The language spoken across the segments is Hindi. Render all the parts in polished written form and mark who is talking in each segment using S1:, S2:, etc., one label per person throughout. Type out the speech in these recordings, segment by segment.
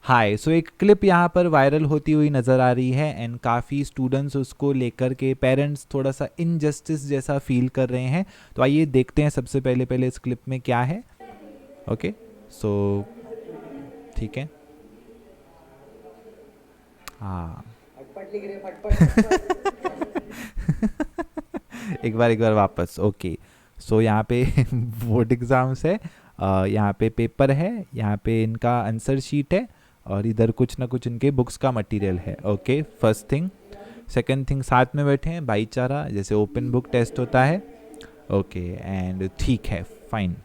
S1: हाय। सो एक क्लिप यहाँ पर वायरल होती हुई नज़र आ रही है एंड काफ़ी स्टूडेंट्स उसको लेकर के पेरेंट्स थोड़ा सा इनजस्टिस जैसा फील कर रहे हैं। तो आइए देखते हैं सबसे पहले पहले इस क्लिप में क्या है। ओके, सो ठीक है। हाँ
S2: फटफट लिख रहे फटफट
S1: एक बार वापस। ओके, सो यहाँ पे बोर्ड एग्ज़ाम्स है, यहाँ पे पेपर है, यहाँ पे इनका आंसर शीट है और इधर कुछ ना कुछ इनके बुक्स का मटेरियल है। Okay, first thing. Second thing, साथ में बैठे हैं, भाईचारा, जैसे ओपन बुक टेस्ट होता है। ओके एंड ठीक है, फाइन।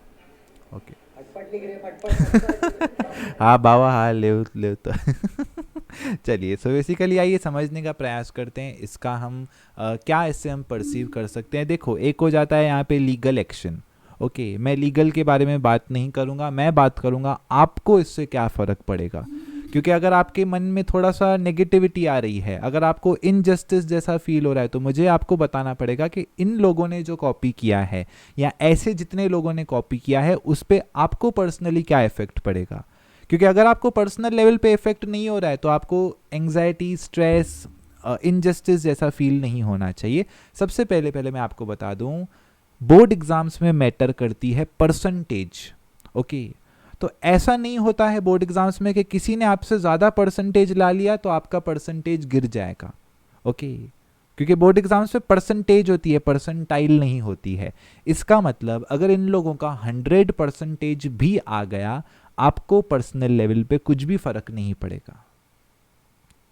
S1: ओके
S2: फटफट लिख रहे फटफट
S1: हाँ बाबा, हाँ ले तो चलिए, सो बेसिकली आइए समझने का प्रयास करते हैं इसका हम क्या इससे हम परसीव कर सकते हैं। देखो, एक हो जाता है यहाँ पे लीगल एक्शन। ओके, मैं लीगल के बारे में बात नहीं करूँगा, मैं बात करूँगा आपको इससे क्या फ़र्क पड़ेगा। क्योंकि अगर आपके मन में थोड़ा सा नेगेटिविटी आ रही है, अगर आपको इनजस्टिस जैसा फील हो रहा है, तो मुझे आपको बताना पड़ेगा कि इन लोगों ने जो कॉपी किया है या ऐसे जितने लोगों ने कॉपी किया है उस पर आपको पर्सनली क्या इफेक्ट पड़ेगा। क्योंकि अगर आपको पर्सनल लेवल पे इफेक्ट नहीं हो रहा है तो आपको एंग्जाइटी, स्ट्रेस, इनजस्टिस जैसा फील नहीं होना चाहिए। सबसे पहले पहले मैं आपको बता दूं, बोर्ड एग्जाम्स में मैटर करती है परसेंटेज। ओके, तो ऐसा नहीं होता है बोर्ड एग्जाम्स में कि किसी ने आपसे ज़्यादा परसेंटेज ला लिया तो आपका परसेंटेज गिर जाएगा। ओके, क्योंकि बोर्ड एग्जाम्स में परसेंटेज होती है, परसेंटाइल नहीं होती है। इसका मतलब अगर इन लोगों का 100% भी आ गया, आपको पर्सनल लेवल पे कुछ भी फर्क नहीं पड़ेगा।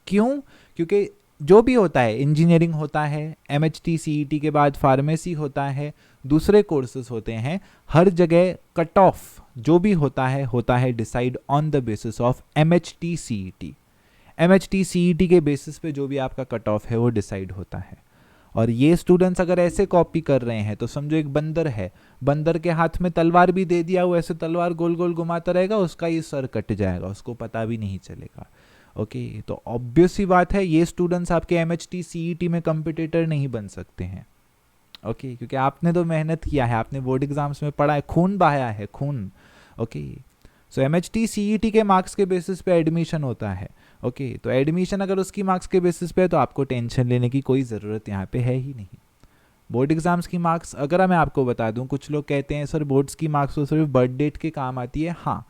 S1: क्यों? क्योंकि जो भी होता है, इंजीनियरिंग होता है, MHT CET के बाद फार्मेसी होता है, दूसरे कोर्सेज होते हैं, हर जगह कट ऑफ जो भी होता है decide on the basis of MHT CET। MHT CET के बेसिस पे जो भी आपका कट ऑफ है वो डिसाइड होता है। और ये स्टूडेंट्स अगर ऐसे कॉपी कर रहे हैं तो समझो एक बंदर है, बंदर के हाथ में तलवार भी दे दिया, वो ऐसे तलवार गोल गोल घुमाता रहेगा, उसका ये सर कट जाएगा, उसको पता भी नहीं चलेगा। ओके, तो ऑब्वियस ही बात है ये स्टूडेंट्स आपके MHT CET में कंपिटिटर नहीं बन सकते हैं। ओके, क्योंकि आपने तो मेहनत किया है, आपने बोर्ड एग्जाम्स में पढ़ा है, खून बहाया है, खून। ओके, सो MHT CET के मार्क्स के बेसिस पे एडमिशन होता है। ओके, तो एडमिशन अगर उसकी मार्क्स के बेसिस पे है तो आपको टेंशन लेने की कोई ज़रूरत यहाँ पे है ही नहीं। बोर्ड एग्जाम्स की मार्क्स अगर मैं आपको बता दूं, कुछ लोग कहते हैं सर बोर्ड्स की मार्क्स तो सिर्फ बर्थ डेट के काम आती है। हाँ,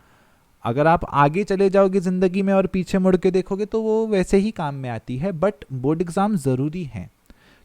S1: अगर आप आगे चले जाओगे ज़िंदगी में और पीछे मुड़ के देखोगे तो वो वैसे ही काम में आती है, बट बोर्ड एग्ज़ाम ज़रूरी हैं।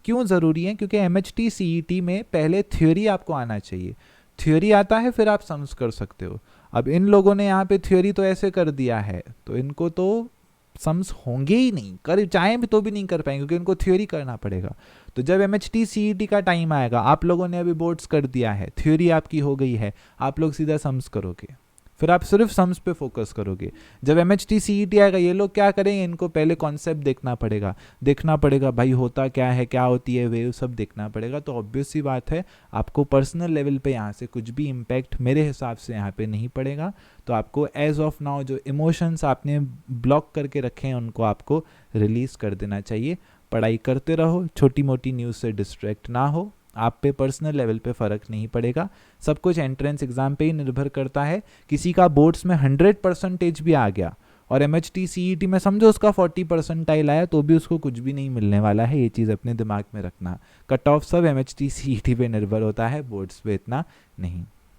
S1: क्यों ज़रूरी है? क्योंकि MHT CET में पहले थ्योरी आपको आना चाहिए, थ्योरी आता है फिर आप सम्स कर सकते हो। अब इन लोगों ने यहाँ पे थ्योरी तो ऐसे कर दिया है तो इनको तो सम्स होंगे ही नहीं, कर चाहे भी तो भी नहीं कर पाएंगे क्योंकि इनको थ्योरी करना पड़ेगा। तो जब MHT CET का टाइम आएगा, आप लोगों ने अभी बोर्ड्स कर दिया है, थ्योरी आपकी हो गई है, आप लोग सीधा सम्स करोगे, फिर आप सिर्फ सम्स पे फोकस करोगे। जब MHT CET आएगा, ये लोग क्या करेंगे, इनको पहले कॉन्सेप्ट देखना पड़ेगा भाई होता क्या है, क्या होती है वेव, सब देखना पड़ेगा। तो ऑब्वियस सी बात है आपको पर्सनल लेवल पे यहाँ से कुछ भी इम्पैक्ट मेरे हिसाब से यहाँ पे नहीं पड़ेगा। तो आपको एज ऑफ नाउ जो इमोशंस आपने ब्लॉक करके रखे हैं उनको आपको रिलीज़ कर देना चाहिए। पढ़ाई करते रहो, छोटी मोटी न्यूज़ से डिस्ट्रैक्ट ना हो, आप पे पर्सनल लेवल पे फ़र्क नहीं पड़ेगा। सब कुछ एंट्रेंस एग्ज़ाम पे ही निर्भर करता है। किसी का बोर्ड्स में 100% भी आ गया और MHT CET में समझो उसका 40% आया तो भी उसको कुछ भी नहीं मिलने वाला है, ये चीज़ अपने दिमाग में रखना। कट ऑफ सब MHT CET पे निर्भर होता है, बोर्ड्स पे इतना नहीं।